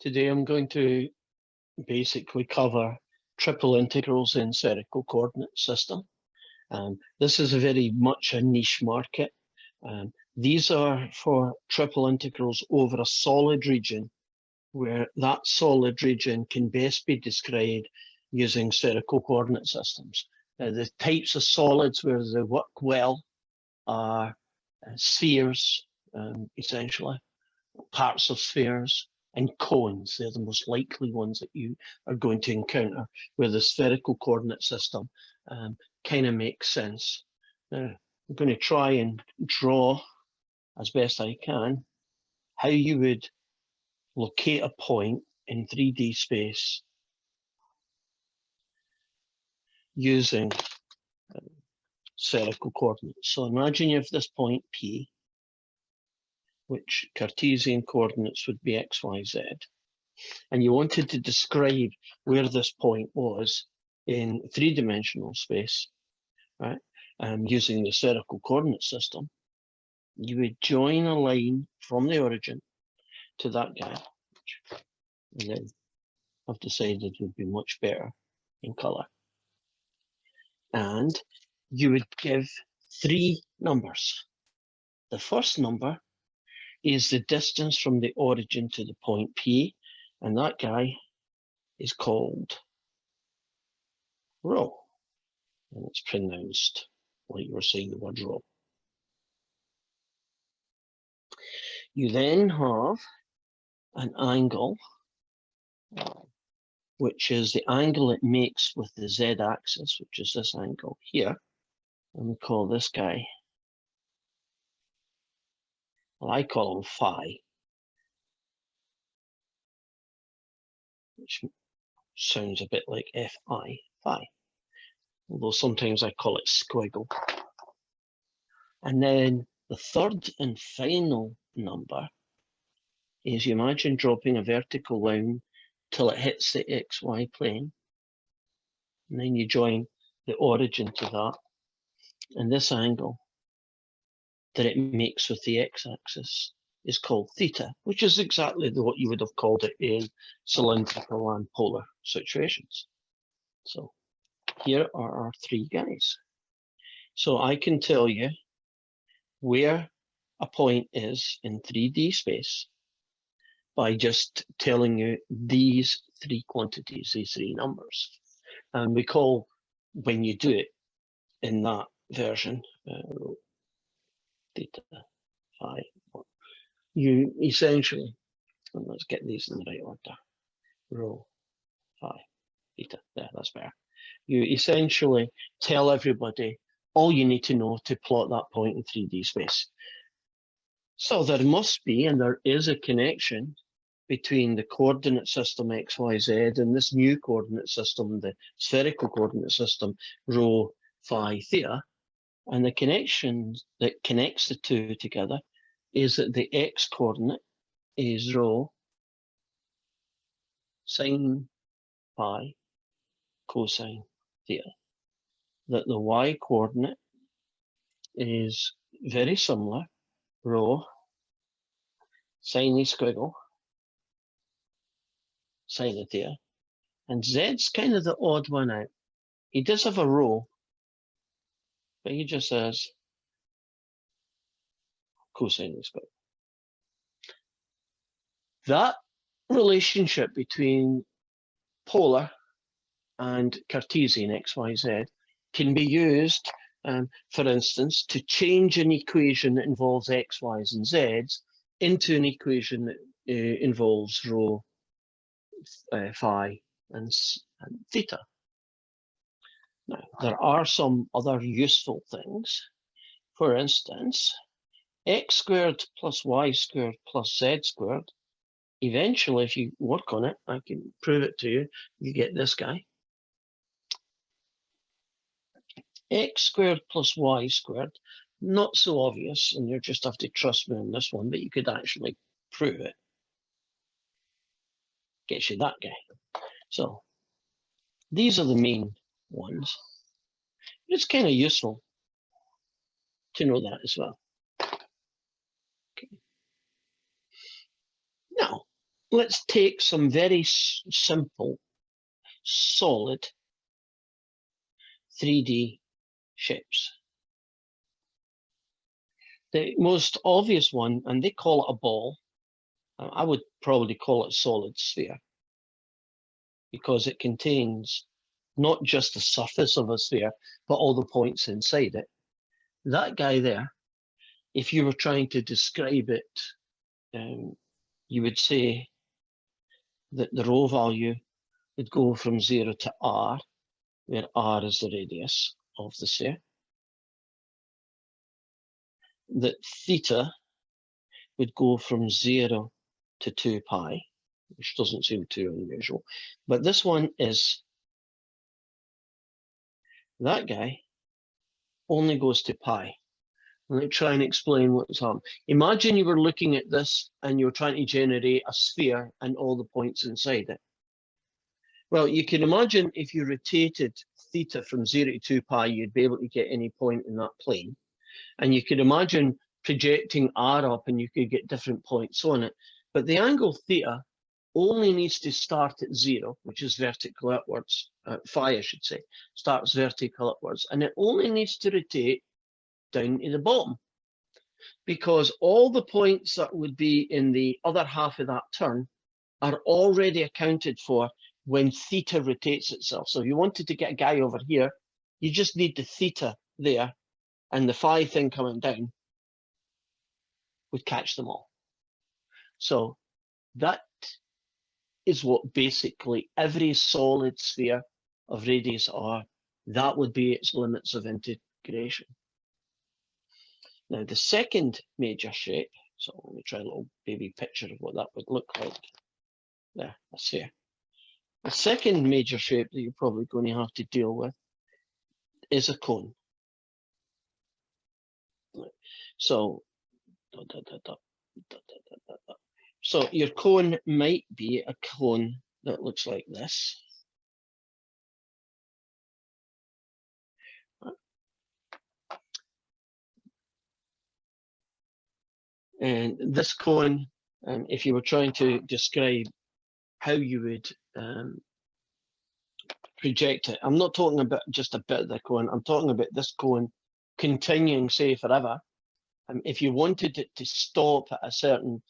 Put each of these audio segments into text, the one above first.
Today I'm going to basically cover triple integrals in spherical coordinate system. This is very much a niche market. These are for triple integrals over a solid region, where that solid region can best be described using spherical coordinate systems. The types of solids where they work well are spheres, essentially, parts of spheres, and cones. They're the most likely ones that you are going to encounter where the spherical coordinate system kind of makes sense. Now, I'm going to try and draw as best I can how you would locate a point in 3D space using spherical coordinates. So imagine you have this point P, which Cartesian coordinates would be x, y, z, and you wanted to describe where this point was in three-dimensional space, right? Using the spherical coordinate system, you would join a line from the origin to that guy, and then I've decided it would be much better in color. And you would give three numbers. The first number is the distance from the origin to the point P, and that guy is called rho, and it's pronounced like you were saying the word rho. You then have an angle, which is the angle it makes with the z-axis, which is this angle here, and we call this guy, well, I call him phi, which sounds a bit like Fi, phi, although sometimes I call it squiggle. And then the third and final number is, you imagine dropping a vertical line till it hits the XY plane, and then you join the origin to that, and this angle that it makes with the x-axis is called theta, which is exactly what you would have called it in cylindrical and polar situations. So here are our three guys. So I can tell you where a point is in 3D space by just telling you these three quantities, these three numbers. And we call, when you do it in that version, theta, phi, you essentially, and let's get these in the right order, rho, phi, theta, there, that's better. You essentially tell everybody all you need to know to plot that point in 3D space. So there must be, and there is, a connection between the coordinate system x, y, z and this new coordinate system, the spherical coordinate system, rho, phi, theta. And the connection that connects the two together is that the x coordinate is rho sine phi cosine theta. That the y coordinate is very similar, rho sine squiggle sine theta, and z's kind of the odd one out. He does have a rho, but he just says cosine squiggle. That relationship between polar and Cartesian x, y, z can be used, for instance, to change an equation that involves x, y's, and z's into an equation that involves rho, phi, and theta. Now, there are some other useful things. For instance, x squared plus y squared plus z squared, eventually, if you work on it, I can prove it to you, you get this guy. X squared plus y squared, not so obvious, and you just have to trust me on this one, but you could actually prove it. Gets you that guy. So these are the main ones. It's kind of useful to know that as well. Okay. Now, let's take some very simple, solid 3D shapes. The most obvious one, and they call it a ball, I would probably call it a solid sphere, because it contains not just the surface of a sphere, but all the points inside it. That guy there, if you were trying to describe it, you would say that the rho value would go from 0 to r, where r is the radius of the sphere. That theta would go from 0 to 2 pi, which doesn't seem too unusual. But this one is, that guy only goes to pi. Let me try and explain what's happening. Imagine you were looking at this and you were trying to generate a sphere and all the points inside it. Well, you can imagine if you rotated theta from 0 to 2 pi, you'd be able to get any point in that plane. And you could imagine projecting r up and you could get different points on it. But the angle theta only needs to start at 0, which is vertical upwards, phi I should say, starts vertical upwards, and it only needs to rotate down to the bottom, because all the points that would be in the other half of that turn are already accounted for when theta rotates itself. So if you wanted to get a guy over here, you just need the theta there, and the phi thing coming down would catch them all. So that is what basically every solid sphere of radius r, that would be its limits of integration. Now the second major shape, so let me try a little baby picture of what that would look like. There, a sphere. The second major shape that you're probably going to have to deal with is a cone. So, so your cone might be a cone that looks like this. And this cone, if you were trying to describe how you would project it, I'm not talking about just a bit of the cone, I'm talking about this cone continuing, say, forever. If you wanted it to stop at a certain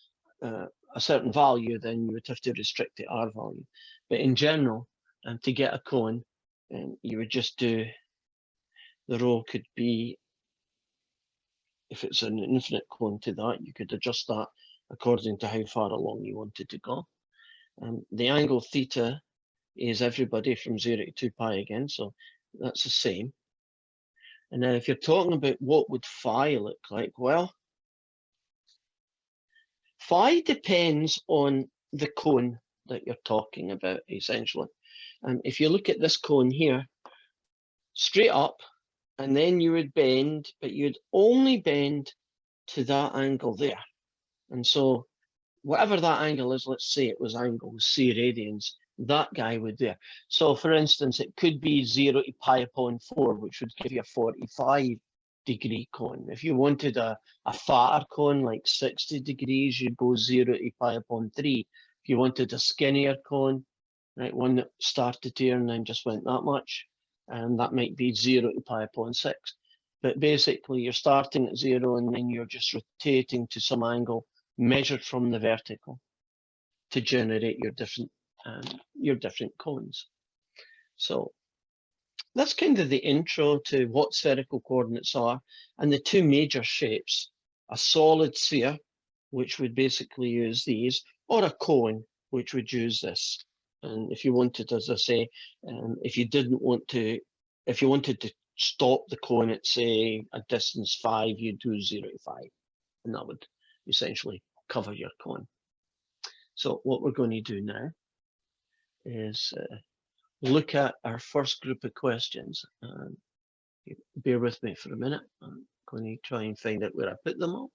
value, then you would have to restrict the r value. But in general, to get a cone, you would just do, the rho could be, if it's an infinite cone to that, you could adjust that according to how far along you wanted to go. The angle theta is everybody from 0 to 2 pi again, so that's the same. And now if you're talking about what would phi look like, well, phi depends on the cone that you're talking about, essentially. If you look at this cone here, straight up, and then you would bend, but you'd only bend to that angle there. And so whatever that angle is, let's say it was angle C radians, that guy would there. So for instance, it could be 0 to pi upon 4, which would give you a 45-degree cone. If you wanted a fatter cone, like 60 degrees, you'd go 0 to pi upon 3. If you wanted a skinnier cone, right, one that started here and then just went that much, and that might be 0 to pi upon 6. But basically, you're starting at 0 and then you're just rotating to some angle measured from the vertical to generate your different cones. So that's kind of the intro to what spherical coordinates are, and the two major shapes: a solid sphere, which would basically use these, or a cone, which would use this. And if you wanted, as I say, if you wanted to stop the cone at, say, a distance 5, you'd do 0 to 5, and that would essentially cover your cone. So what we're going to do now is look at our first group of questions. Bear with me for a minute. I'm going to try and find out where I put them all.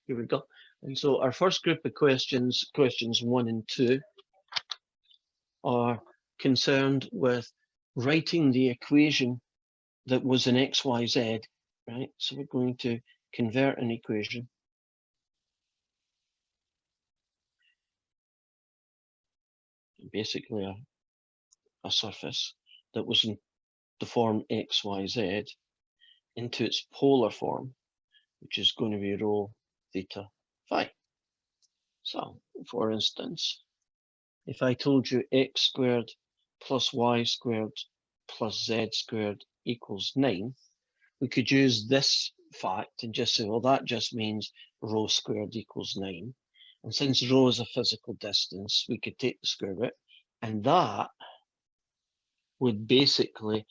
Here we go. And so our first group of questions, questions 1 and 2, are concerned with writing the equation that was in XYZ, right? So we're going to convert an equation basically a surface that was in the form x, y, z into its polar form, which is going to be rho theta phi. So, for instance, if I told you x squared plus y squared plus z squared equals 9, we could use this fact and just say, well, that just means rho squared equals 9. And since rho is a physical distance, we could take the square root, and that would basically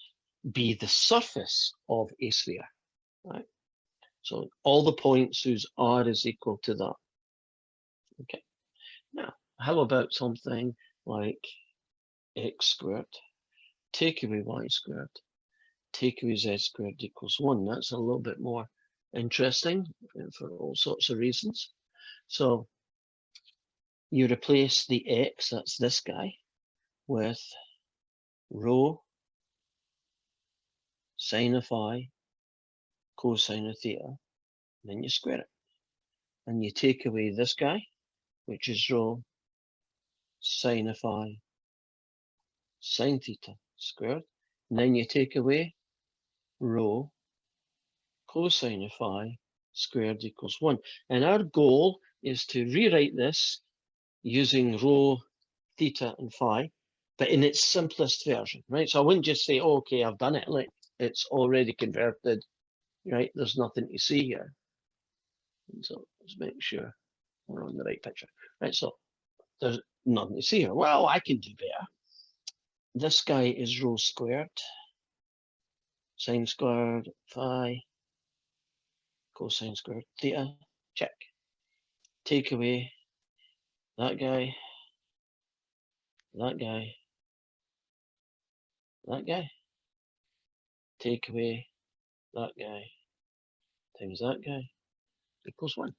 be the surface of a sphere, right? So all the points whose r is equal to that. Okay. Now, how about something like x squared, take away y squared, take away z squared equals 1. That's a little bit more interesting for all sorts of reasons. So you replace the x, that's this guy, with rho sine of phi cosine of theta, and then you square it. And you take away this guy, which is rho sine of phi sine theta squared, and then you take away rho cosine of phi squared equals 1. And our goal is to rewrite this using rho, theta, and phi, but in its simplest version, right? So I wouldn't just say, oh, okay, I've done it. Like, it's already converted, right? There's nothing to see here. And so let's make sure we're on the right picture, right? So there's nothing to see here. Well, I can do better. This guy is rho squared, sine squared phi, cosine squared theta, check. Take away that guy, that guy, that guy. Take away that guy times that guy equals 1.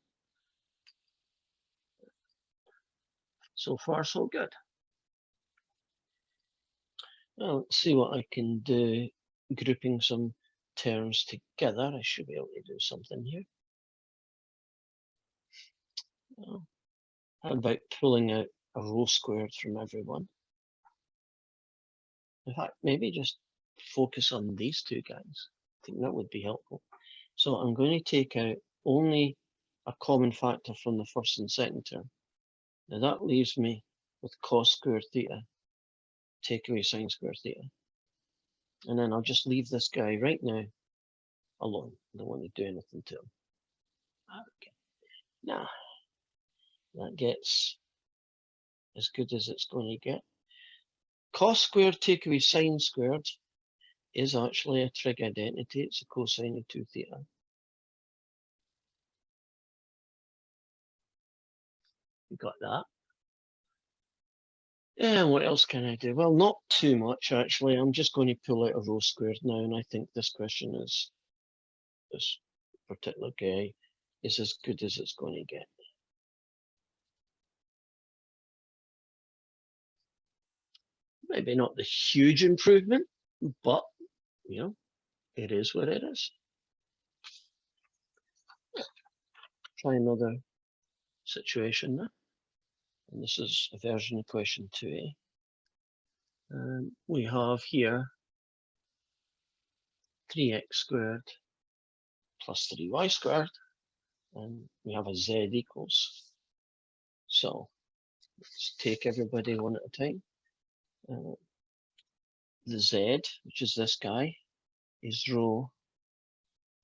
So far, so good. Well, let's see what I can do grouping some terms together. I should be able to do something here. Well, how about pulling out a rho squared from everyone? In fact, maybe just focus on these two guys. I think that would be helpful. So I'm going to take out only a common factor from the first and second term. Now that leaves me with cos squared theta, take away sine squared theta. And then I'll just leave this guy right now alone. I don't want to do anything to him. Okay. Now, that gets as good as it's going to get. Cos squared take away sine squared is actually a trig identity. It's a cosine of 2 theta. You got that? And what else can I do? Well, not too much, actually. I'm just going to pull out a rho squared now, and I think this question is, this particular guy is as good as it's going to get. Maybe not the huge improvement, but, you know, it is what it is. Try another situation now. And this is a version of question 2a. We have here 3x squared plus 3y squared, and we have a z equals. So let's take everybody one at a time. The z, which is this guy, is rho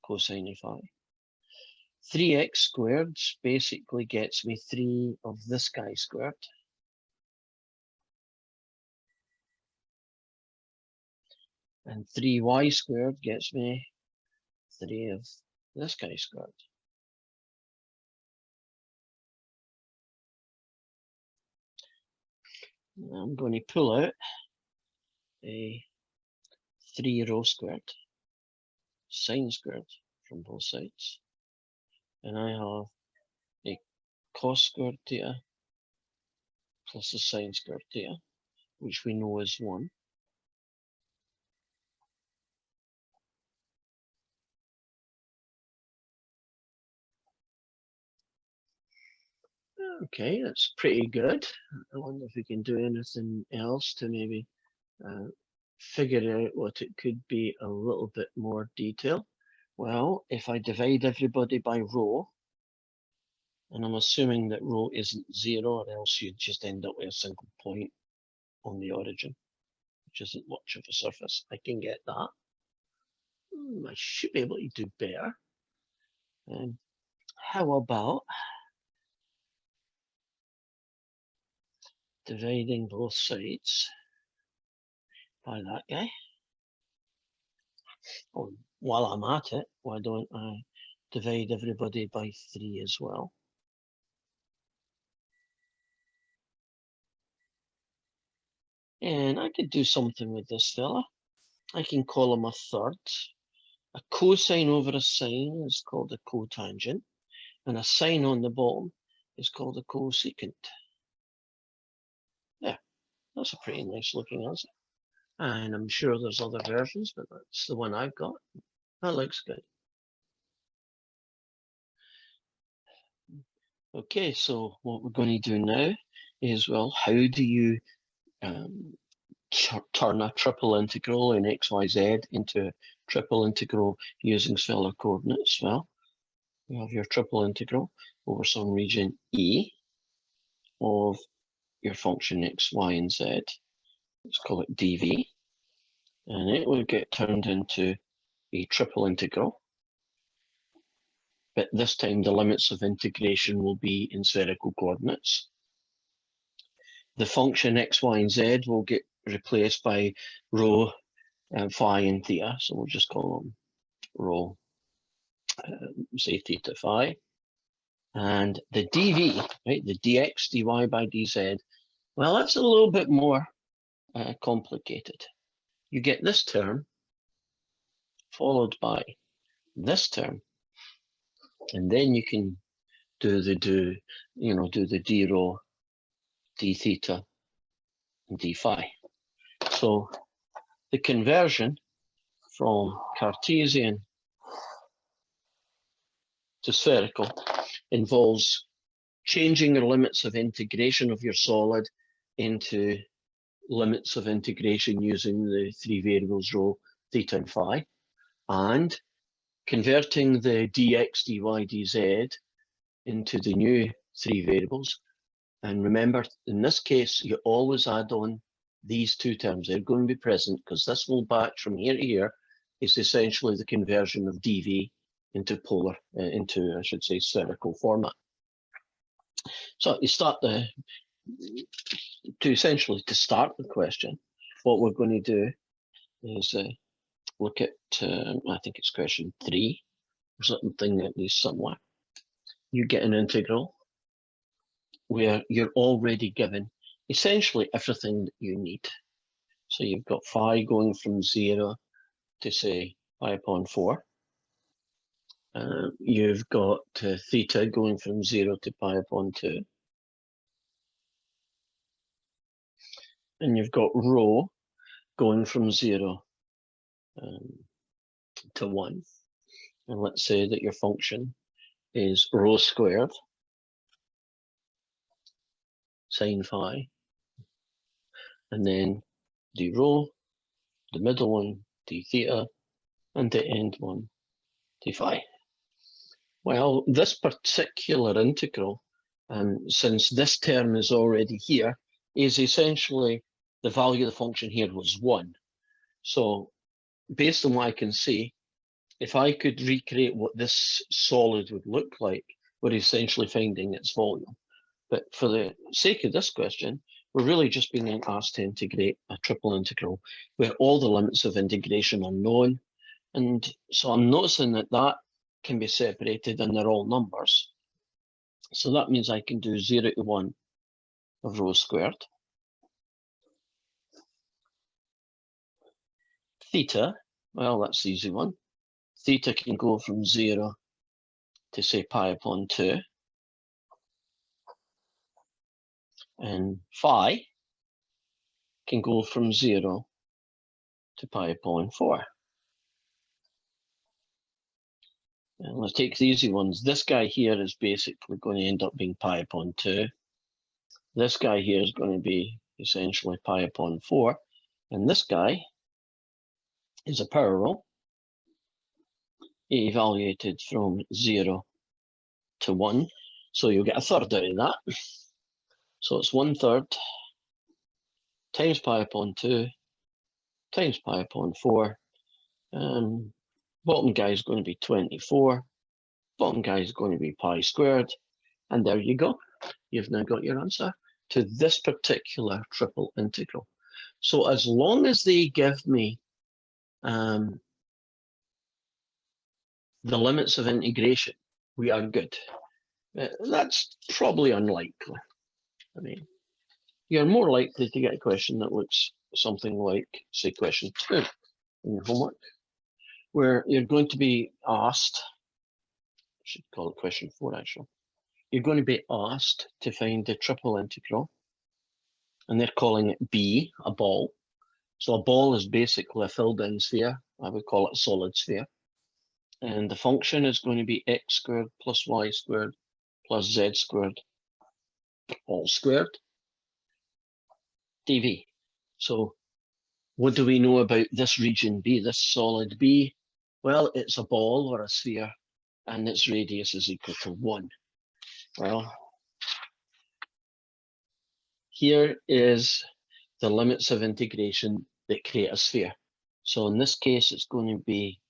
cosine of phi. 3x squared basically gets me 3 of this guy squared. And 3y squared gets me 3 of this guy squared. I'm going to pull out a 3 rho squared, sine squared from both sides. And I have a cos squared theta plus a sine squared theta, which we know is 1. Okay, that's pretty good. I wonder if we can do anything else to maybe figure out what it could be a little bit more detail. Well, if I divide everybody by row, and I'm assuming that row isn't 0, or else you'd just end up with a single point on the origin, which isn't much of a surface. I can get that. I should be able to do better. How about dividing both sides by that guy? Oh, while I'm at it, why don't I divide everybody by 3 as well? And I could do something with this fella. I can call him a third. A cosine over a sine is called a cotangent, and a sine on the bottom is called a cosecant. Yeah, that's a pretty nice looking answer. And I'm sure there's other versions, but that's the one I've got. That looks good. Okay, so what we're going to do now is, well, how do you turn a triple integral in xyz into a triple integral using spherical coordinates? Well, you have your triple integral over some region E of your function x, y, and z. Let's call it dv. And it will get turned into a triple integral. But this time the limits of integration will be in spherical coordinates. The function x, y, and z will get replaced by rho, phi, and theta. So we'll just call them rho, say theta phi. And the dv, right, the dx, dy by dz, well, that's a little bit more complicated. You get this term followed by this term, and then you can do the d rho, d theta, and d phi. So the conversion from Cartesian to spherical involves changing the limits of integration of your solid into limits of integration using the 3 variables rho, theta, and phi, and converting the dx, dy, dz into the new 3 variables. And remember, in this case, you always add on these 2 terms. They're going to be present because this will batch from here to here is essentially the conversion of dv into polar, into, I should say, spherical format. So you start to start the question, what we're going to do is look at, I think it's question 3, or something at least somewhere. You get an integral where you're already given essentially everything that you need. So you've got phi going from 0 to, say, pi upon 4. You've got theta going from 0 to pi upon 2. And you've got rho going from 0 to 1. And let's say that your function is rho squared sine phi, and then d rho, the middle one, d theta, and the end one, d phi. Well, this particular integral, since this term is already here, is essentially the value of the function here was 1. So based on what I can see, if I could recreate what this solid would look like, we're essentially finding its volume. But for the sake of this question, we're really just being asked to integrate a triple integral where all the limits of integration are known. And so I'm noticing that that can be separated and they're all numbers. So that means I can do 0 to 1 of rho squared. Theta, well, that's the easy one. Theta can go from 0 to, say, pi upon 2. And phi can go from 0 to pi upon 4. And let's take the easy ones. This guy here is basically going to end up being pi upon 2. This guy here is going to be essentially pi upon 4. And this guy is a power rule, evaluated from 0 to 1. So you'll get a third out of that. So it's 1/3 times pi upon 2 times pi upon 4. Bottom guy is going to be 24. Bottom guy is going to be pi squared. And there you go. You've now got your answer to this particular triple integral. So as long as they give me the limits of integration, we are good. That's probably unlikely. I mean, you're more likely to get a question that looks something like, say, question 2 in your homework, where you're going to be asked, I should call it question 4 actually, you're going to be asked to find the triple integral, and they're calling it B, a ball. So a ball is basically a filled-in sphere. I would call it a solid sphere. And the function is going to be x squared plus y squared plus z squared, all squared, dv. So what do we know about this region B, this solid B? Well, it's a ball or a sphere, and its radius is equal to 1. Well, here is the limits of integration that create a sphere. So in this case, it's going to be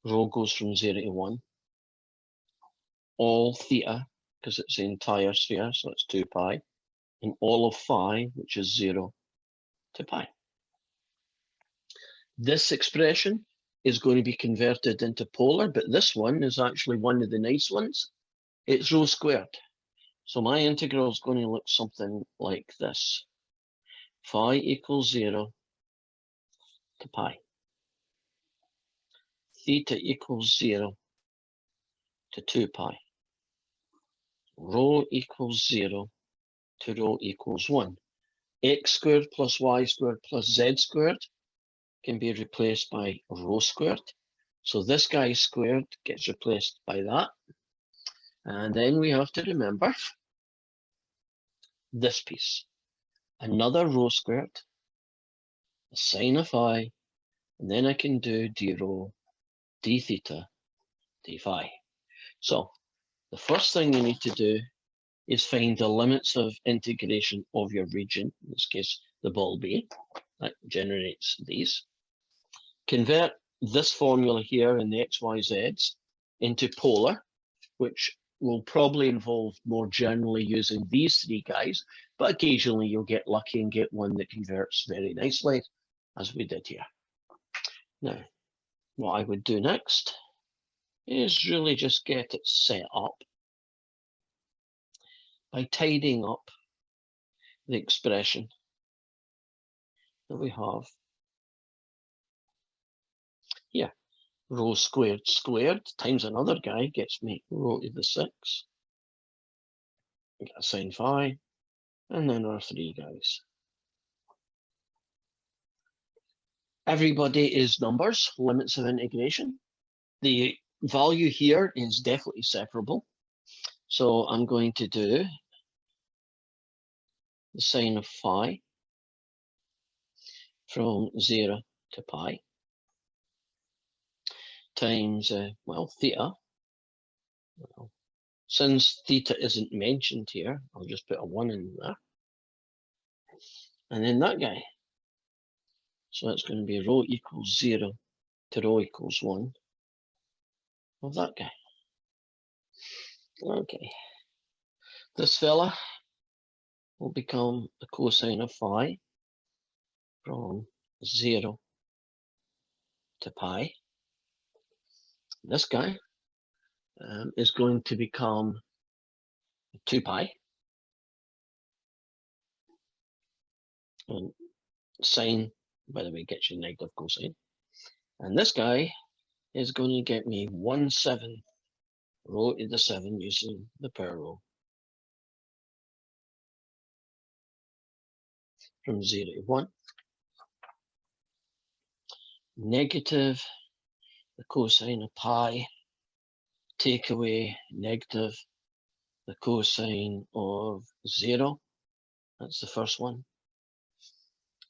rho goes from 0 to 1. All theta, because it's the entire sphere, so it's 2 pi, and all of phi, which is 0 to pi. This expression is going to be converted into polar, but this one is actually one of the nice ones. It's rho squared. So my integral is going to look something like this. Phi equals 0 to pi. Theta equals 0 to 2 pi. Rho equals 0 to rho equals 1. X squared plus y squared plus z squared can be replaced by rho squared. So this guy squared gets replaced by that. And then we have to remember this piece. Another rho squared, a sine of phi, and then I can do d rho, d theta, d phi. So the first thing you need to do is find the limits of integration of your region, in this case, the ball B, that generates these. Convert this formula here in the x, y, z's into polar, which will probably involve more generally using these three guys, but occasionally you'll get lucky and get one that converts very nicely, as we did here. Now, what I would do next is really just get it set up by tidying up the expression that we have here. Rho squared squared times another guy gets me rho to the 6. I get a sine phi, and then our three guys. Everybody is numbers, limits of integration. The value here is definitely separable. So I'm going to do the sine of phi from 0 to pi times, well, theta. Well, since theta isn't mentioned here, I'll just put a 1 in there. And then that guy. So that's going to be rho equals 0 to rho equals 1 of that guy. Okay. This fella will become the cosine of phi from 0 to pi. This guy is going to become 2 pi. And sine, by the way, gets you negative cosine. And this guy is going to get me 1/7 rho to the 7 using the power rule from 0 to 1. Negative the cosine of pi, take away negative the cosine of 0. That's the first one.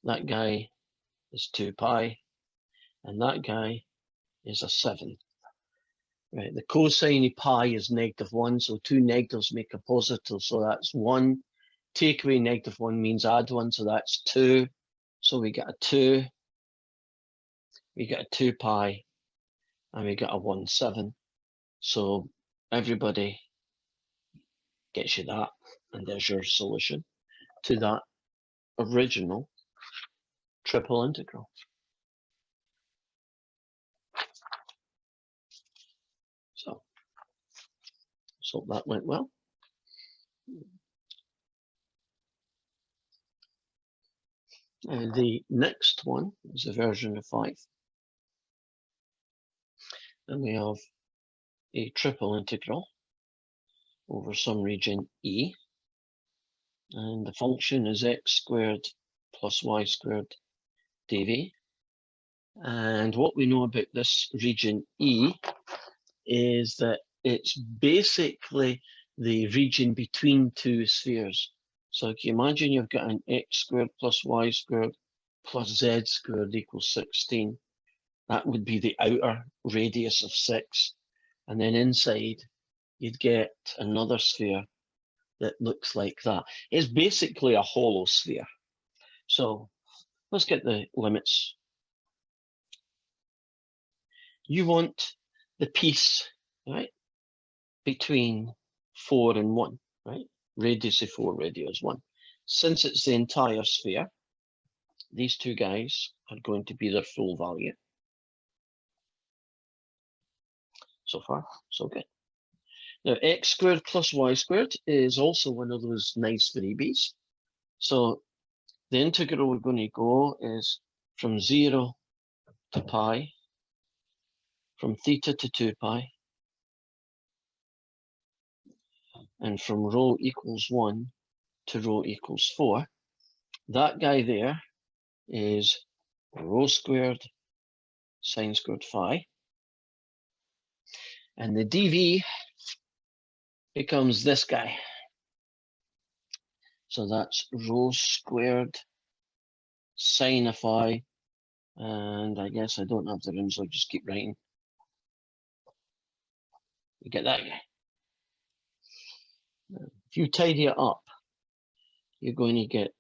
That guy is 2 pi, and that guy is a 7. Right, the cosine of pi is -1, so two negatives make a positive, so that's 1. Take away -1 means add 1, so that's 2. So we get a 2, we get a 2 pi, and we get a 1/7. So everybody gets you that, and there's your solution to that original triple integral. So that went well. And the next one is a version of 5. And we have a triple integral over some region E. And the function is x squared plus y squared dv. And what we know about this region E is that it's basically the region between two spheres. So if you imagine you've got an x squared plus y squared plus z squared equals 16. That would be the outer radius of 6. And then inside, you'd get another sphere that looks like that. It's basically a hollow sphere. So let's get the limits. You want the piece, right, between 4 and 1, right? Radius of 4, radius 1. Since it's the entire sphere, these two guys are going to be their full value. So far, so good. Now, x squared plus y squared is also one of those nice freebies. So the integral we're going to go is from 0 to pi, from theta to 2 pi, and from rho equals 1 to rho equals 4. That guy there is rho squared sine squared phi. And the dv becomes this guy. So that's rho squared sine of phi. And I guess I don't have the room, so I'll just keep writing. You get that guy. If you tidy it up, you're going to get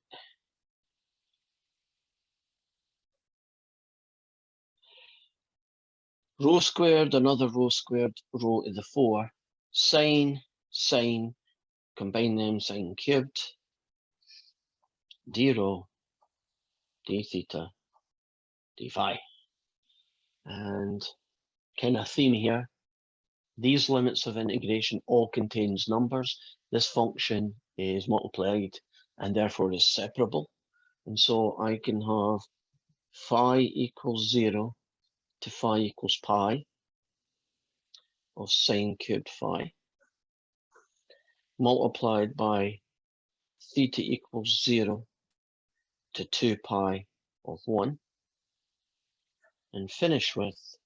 rho squared, another rho squared, rho to the 4, sine, sine, combine them, sine cubed, d rho, d theta, d phi. And kind of theme here, these limits of integration all contains numbers. This function is multiplied and therefore is separable. And so I can have phi equals 0 to phi equals pi of sine cubed phi, multiplied by theta equals 0 to 2 pi of 1, and finish with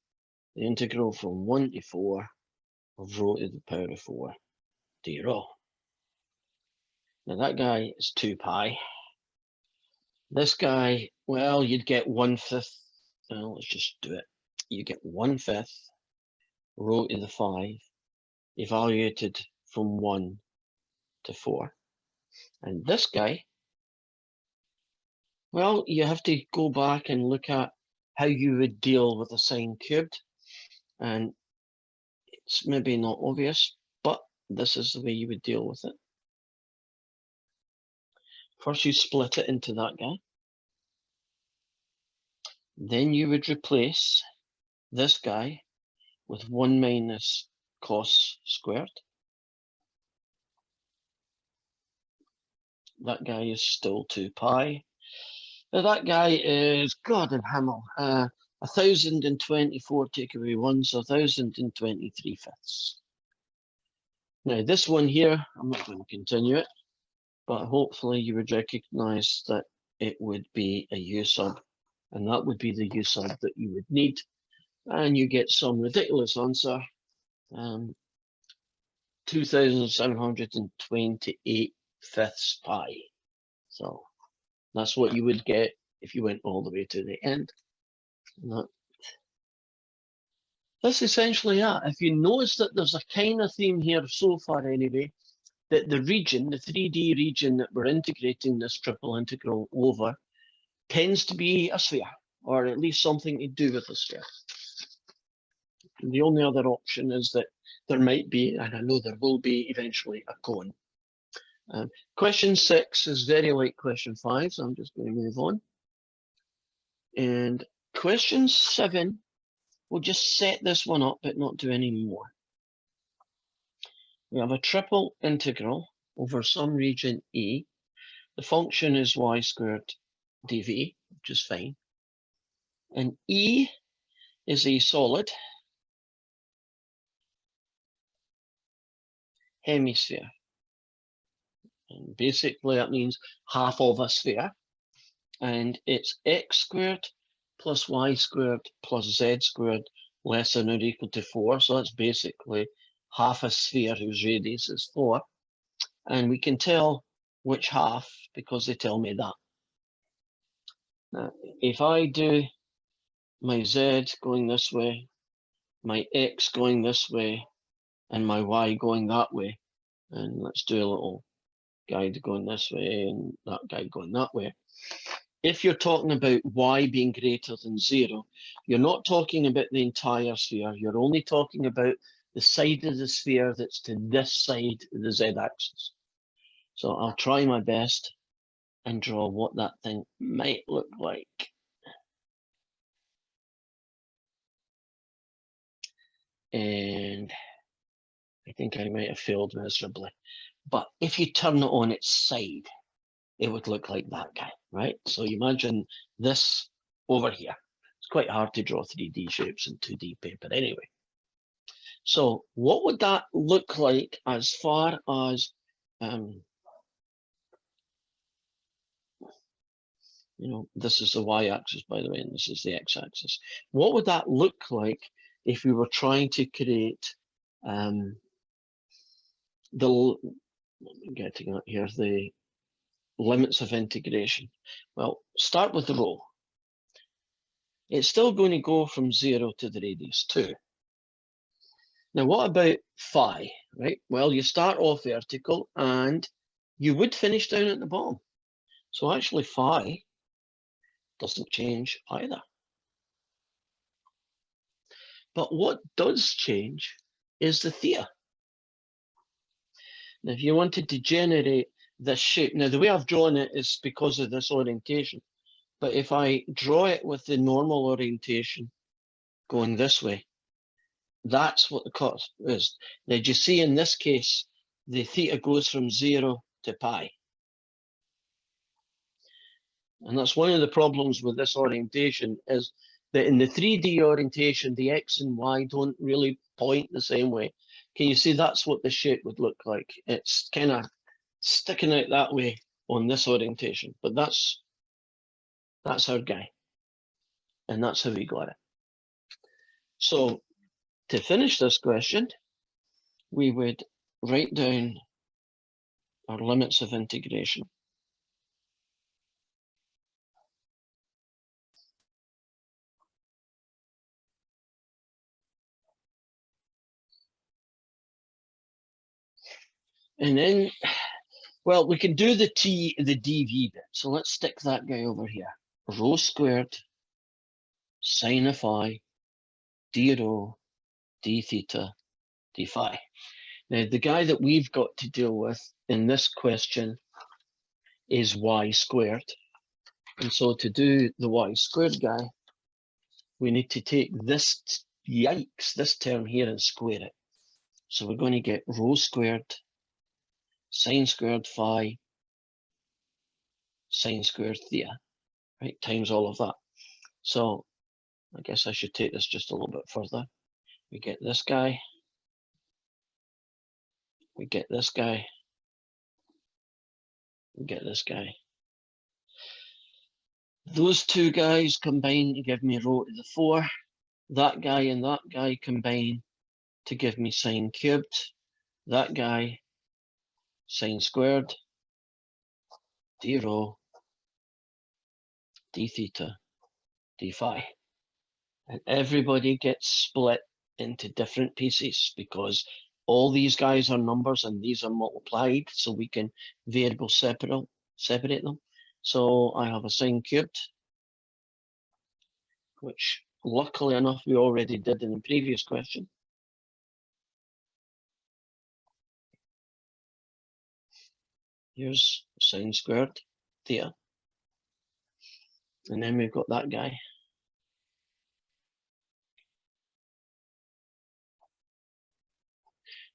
the integral from 1 to 4 of rho to the power of 4 d rho. Now that guy is 2 pi. This guy, well, you'd get 1/5. Well, let's just do it. You get 1/5 rho to the 5 evaluated from 1 to 4. And this guy, well, you have to go back and look at how you would deal with a sine cubed. And it's maybe not obvious, but this is the way you would deal with it. First, you split it into that guy. Then you would replace this guy with 1 minus cos squared. That guy is still 2 pi. Now that guy is, God in Himmel, 1024 take away 1, so 1023/5. Now this one here, I'm not going to continue it, but hopefully you would recognize that it would be a U sub, and that would be the U sub that you would need, and you get some ridiculous answer, 2728/5 pi. So that's what you would get if you went all the way to the end. That's essentially it. If you notice that there's a kind of theme here so far anyway, that the region, the 3D region that we're integrating this triple integral over, tends to be a sphere, or at least something to do with a sphere. The only other option is that there might be, and I know there will be eventually, a cone. Question 6 is very like question 5, so I'm just going to move on. And question 7, we'll just set this one up, but not do any more. We have a triple integral over some region E. The function is y squared dv, which is fine. And E is a solid hemisphere. And basically that means half of a sphere. And it's x squared plus y squared plus z squared less than or equal to 4. So that's basically half a sphere whose radius is 4. And we can tell which half because they tell me that. Now, if I do my z going this way, my x going this way, and my y going that way, and let's do a little guide going this way and that guide going that way. If you're talking about y being greater than 0, you're not talking about the entire sphere. You're only talking about the side of the sphere that's to this side of the z-axis. So I'll try my best and draw what that thing might look like. And I think I might have failed miserably. But if you turn it on its side, it would look like that guy, right? So you imagine this over here. It's quite hard to draw 3D shapes in 2D paper anyway. So what would that look like as far as, you know, this is the y-axis, by the way, and this is the x-axis. What would that look like if we were trying to create getting out here, the limits of integration? Well, start with the row. It's still going to go from 0 to the radius 2. Now, what about phi, right? Well, you start off vertical and you would finish down at the bottom. So actually phi doesn't change either. But what does change is the theta. Now, if you wanted to generate this shape, now the way I've drawn it is because of this orientation. But if I draw it with the normal orientation going this way, that's what the cut is. Now, do you see in this case, the theta goes from 0 to pi. And that's one of the problems with this orientation, is that in the 3D orientation, the x and y don't really point the same way. Can you see that's what the shape would look like? It's kind of sticking out that way on this orientation, but that's our guy. And that's how we got it. So to finish this question, we would write down our limits of integration. And then, well, we can do the dv bit. So let's stick that guy over here. Rho squared sine of phi d rho d theta d phi. Now, the guy that we've got to deal with in this question is y squared. And so to do the y squared guy, we need to take this, yikes, this term here and square it. So we're going to get rho squared sine squared phi sine squared theta, right, times all of that. So I guess I should take this just a little bit further. We get this guy, we get this guy, we get this guy. Those two guys combine to give me rho to the 4. That guy and that guy combine to give me sine cubed. That guy, sine squared. d rho, d theta, d phi. And everybody gets split into different pieces because all these guys are numbers and these are multiplied, so we can variable separate them. So I have a sine cubed, which luckily enough we already did in the previous question. Here's sine squared theta. And then we've got that guy.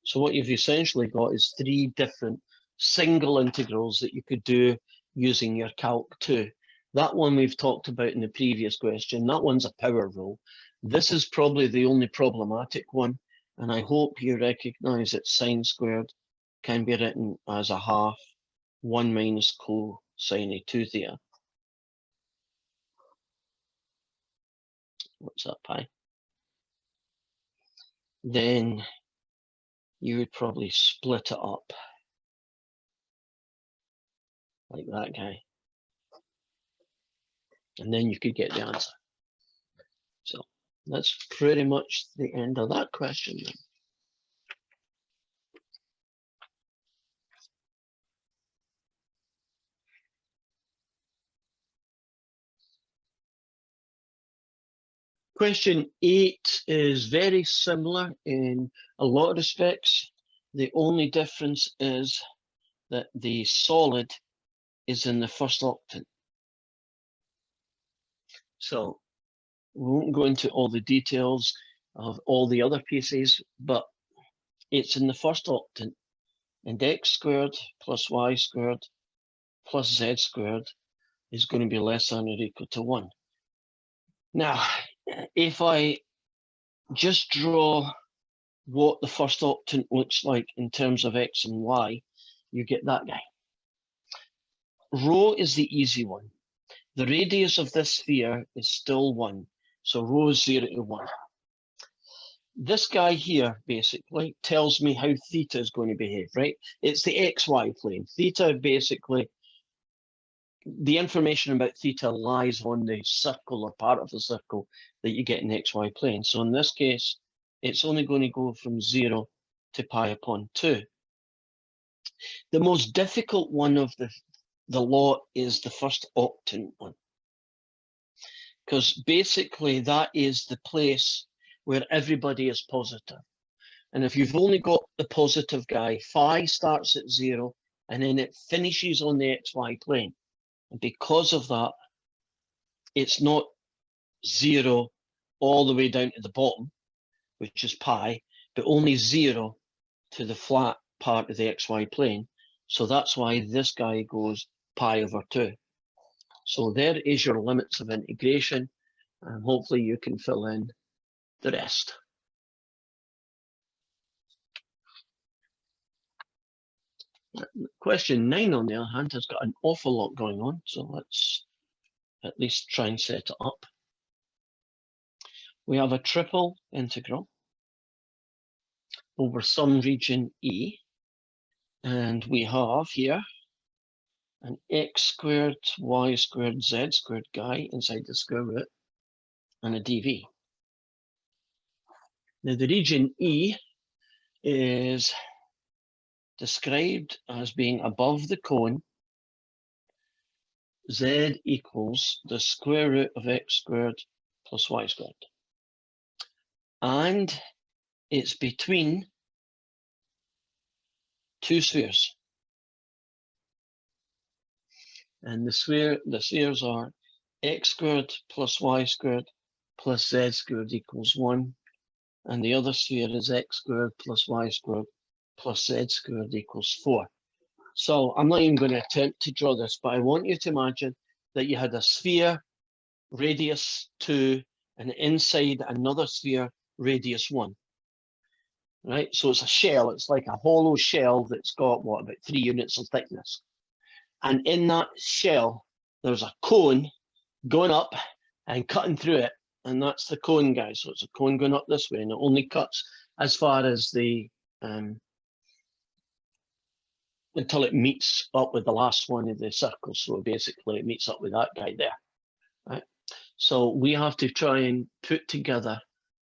So what you've essentially got is three different single integrals that you could do using your calc 2. That one we've talked about in the previous question. That one's a power rule. This is probably the only problematic one, and I hope you recognize that sine squared can be written as a half 1 minus cosine of 2 theta. What's that, pi? Then you would probably split it up like that guy. And then you could get the answer. So that's pretty much the end of that question. Question 8 is very similar in a lot of respects. The only difference is that the solid is in the first octant. So we won't go into all the details of all the other pieces, but it's in the first octant, and x squared plus y squared plus z squared is going to be less than or equal to 1. Now, if I just draw what the first octant looks like in terms of x and y, you get that guy. Rho is the easy one. The radius of this sphere is still 1, so rho is 0 to 1. This guy here basically tells me how theta is going to behave, right? It's the xy plane. Theta basically, the information about theta lies on the circle or part of the circle that you get in the xy plane. So in this case, it's only going to go from 0 to pi upon 2. The most difficult one of the lot is the first octant one, because basically that is the place where everybody is positive. And if you've only got the positive guy, phi starts at 0 and then it finishes on the xy plane. And because of that, it's not 0 all the way down to the bottom, which is pi, but only 0 to the flat part of the xy plane. So that's why this guy goes pi over 2. So there is your limits of integration, and hopefully you can fill in the rest. Question 9, on the other hand, has got an awful lot going on, so let's at least try and set it up. We have a triple integral over some region E, and we have here an x squared, y squared, z squared guy inside the square root, and a dv. Now the region E is described as being above the cone, z equals the square root of x squared plus y squared. And it's between two spheres. And the spheres are x squared plus y squared plus z squared equals 1. And the other sphere is x squared plus y squared plus z squared equals 4. So I'm not even going to attempt to draw this, but I want you to imagine that you had a sphere, radius 2, and inside another sphere, radius 1. Right? So it's a shell. It's like a hollow shell that's got, what, about 3 units of thickness. And in that shell, there's a cone going up and cutting through it. And that's the cone, guys. So it's a cone going up this way, and it only cuts as far as the until it meets up with the last one of the circles. So basically it meets up with that guy there, right? So we have to try and put together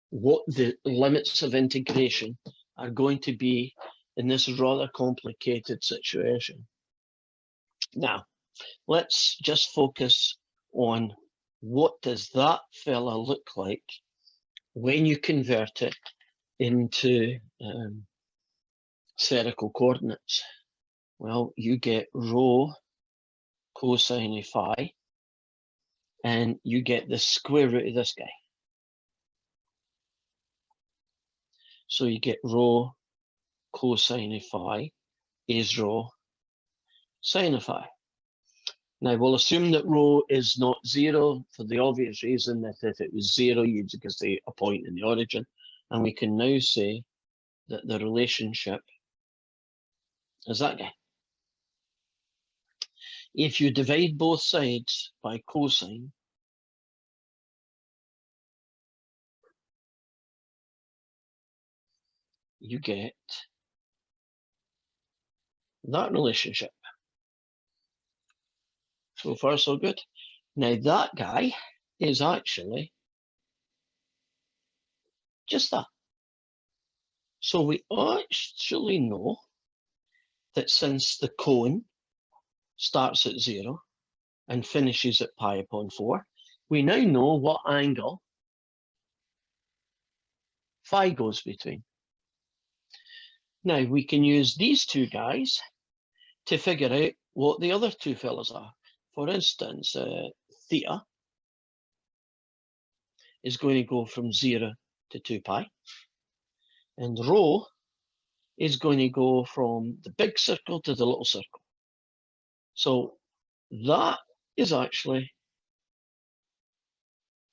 what the limits of integration are going to be in this rather complicated situation. Now, let's just focus on what does that fella look like when you convert it into spherical coordinates. Well, you get rho cosine of phi, and you get the square root of this guy. So you get rho cosine of phi is rho sine of phi. Now we'll assume that rho is not zero for the obvious reason that if it was zero, you'd just say a point in the origin. And we can now say that the relationship is that guy. If you divide both sides by cosine, you get that relationship. So far, so good. Now that guy is actually just that. So we actually know that since the cone starts at 0 and finishes at pi upon 4, we now know what angle phi goes between. Now we can use these two guys to figure out what the other two fellas are. For instance, theta is going to go from 0 to 2 pi, and rho is going to go from the big circle to the little circle. So that is actually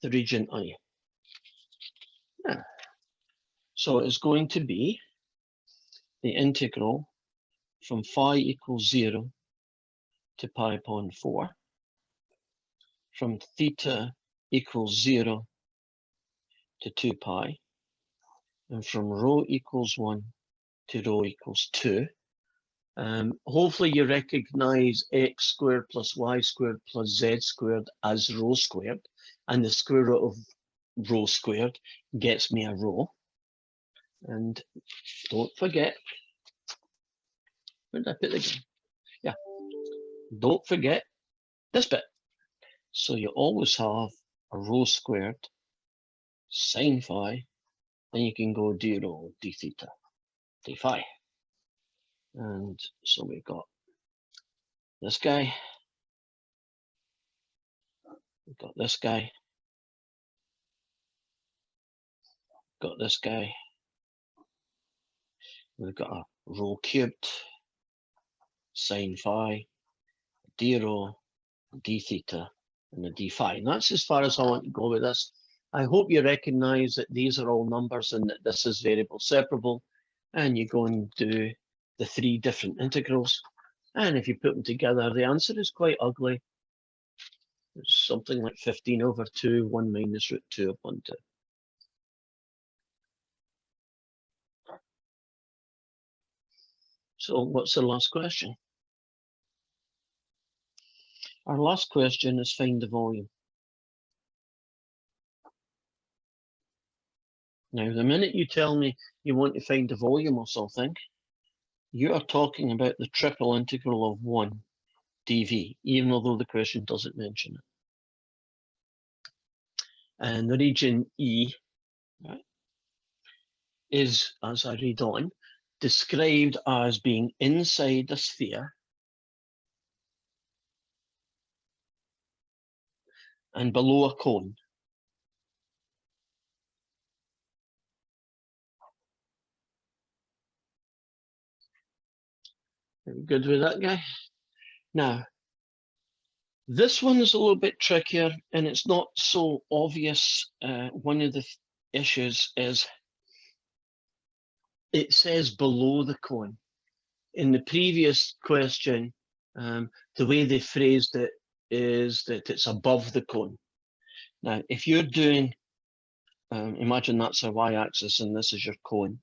the region I. Yeah. So it's going to be the integral from phi equals 0 to pi upon 4, from theta equals 0 to 2 pi, and from rho equals 1 to rho equals 2. Hopefully you recognize x squared plus y squared plus z squared as rho squared, and the square root of rho squared gets me a rho. And don't forget, where did I put the game? Yeah, don't forget this bit. So you always have a rho squared sine phi, and you can go d rho d theta d phi. And so we've got this guy, we've got this guy, got this guy, we've got a rho cubed sine phi, d rho, d theta, and a d phi. And that's as far as I want to go with this. I hope you recognize that these are all numbers and that this is variable separable, and you go and do the 3 different integrals. And if you put them together, the answer is quite ugly. It's something like 15 over 2, 1 minus root 2 upon 2. So what's the last question? Our last question is find the volume. Now, the minute you tell me you want to find the volume of something, you are talking about the triple integral of 1 dv, even although the question doesn't mention it. And the region E, right, is, as I read on, described as being inside a sphere and below a cone. Are we good with that guy? Now, this one is a little bit trickier and it's not so obvious. One of the issues is it says below the cone. In the previous question, the way they phrased it is that it's above the cone. Now, if you're doing, imagine that's a y-axis and this is your cone,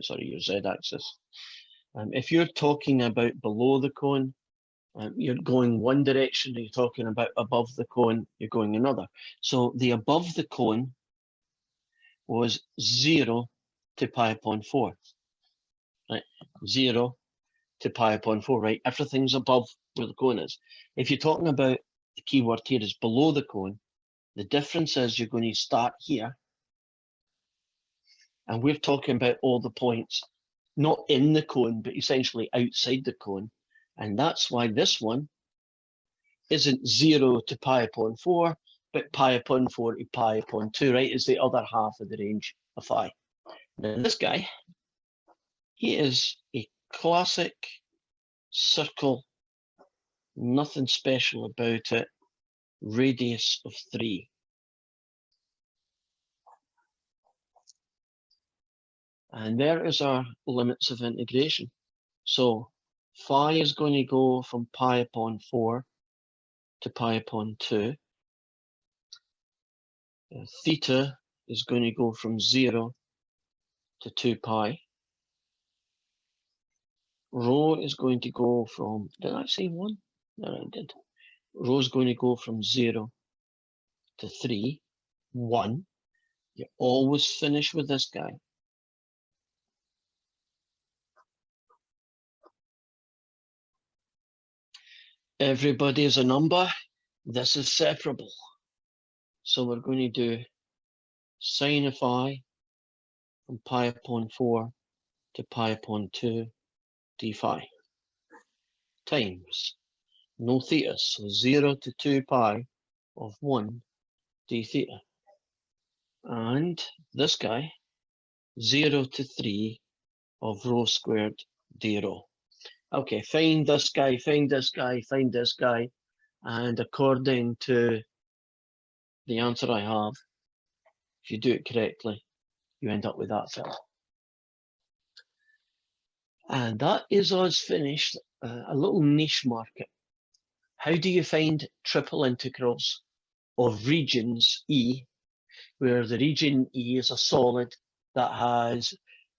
sorry, your z-axis. If you're talking about below the cone, you're going one direction. You're talking about above the cone, you're going another. So the above the cone was 0 to pi upon 4. Right? 0 to pi upon 4, right? Everything's above where the cone is. If you're talking about the key word here is below the cone, the difference is you're going to start here. And we're talking about all the points, not in the cone, but essentially outside the cone. And that's why this one isn't 0 to pi upon 4, but pi upon 4 to pi upon 2, right? Is the other half of the range of phi. Now this guy, he is a classic circle, nothing special about it, radius of 3. And there is our limits of integration. So phi is going to go from pi upon 4 to pi upon 2. Theta is going to go from 0 to 2 pi. Rho is going to go from, did I say 1? No, I did. Rho is going to go from 0 to 3, 1. You always finish with this guy. Everybody is a number. This is separable. So we're going to do sine of phi from pi upon 4 to pi upon 2 d phi times no theta, so 0 to 2 pi of 1 d theta. And this guy, 0 to 3 of rho squared d rho. Okay, find this guy, find this guy, find this guy. And according to the answer I have, if you do it correctly, you end up with that cell. And that is us finished, a little niche market. How do you find triple integrals of regions E, where the region E is a solid that has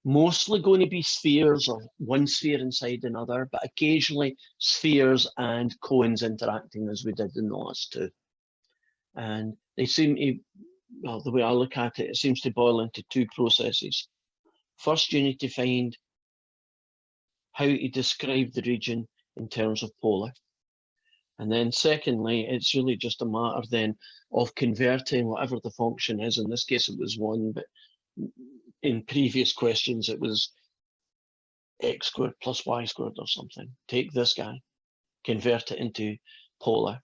mostly going to be spheres, or one sphere inside another, but occasionally spheres and cones interacting, as we did in the last two. And they seem to, well, the way I look at it, it seems to boil into two processes. First, you need to find how to describe the region in terms of polar. And then secondly, it's really just a matter then of converting whatever the function is. In this case, it was 1, but in previous questions, it was x squared plus y squared or something. Take this guy, convert it into polar,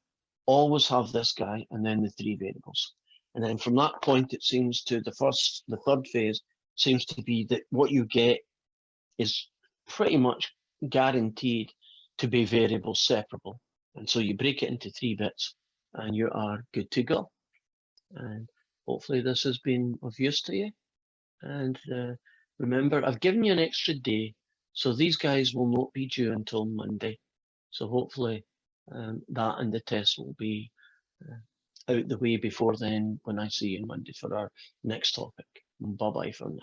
always have this guy, and then the 3 variables. And then from that point, it seems to the third phase seems to be that what you get is pretty much guaranteed to be variable separable. And so you break it into 3 bits and you are good to go. And hopefully this has been of use to you. And remember, I've given you an extra day, so these guys will not be due until Monday. So hopefully that and the test will be out the way before then when I see you Monday for our next topic. Bye-bye for now.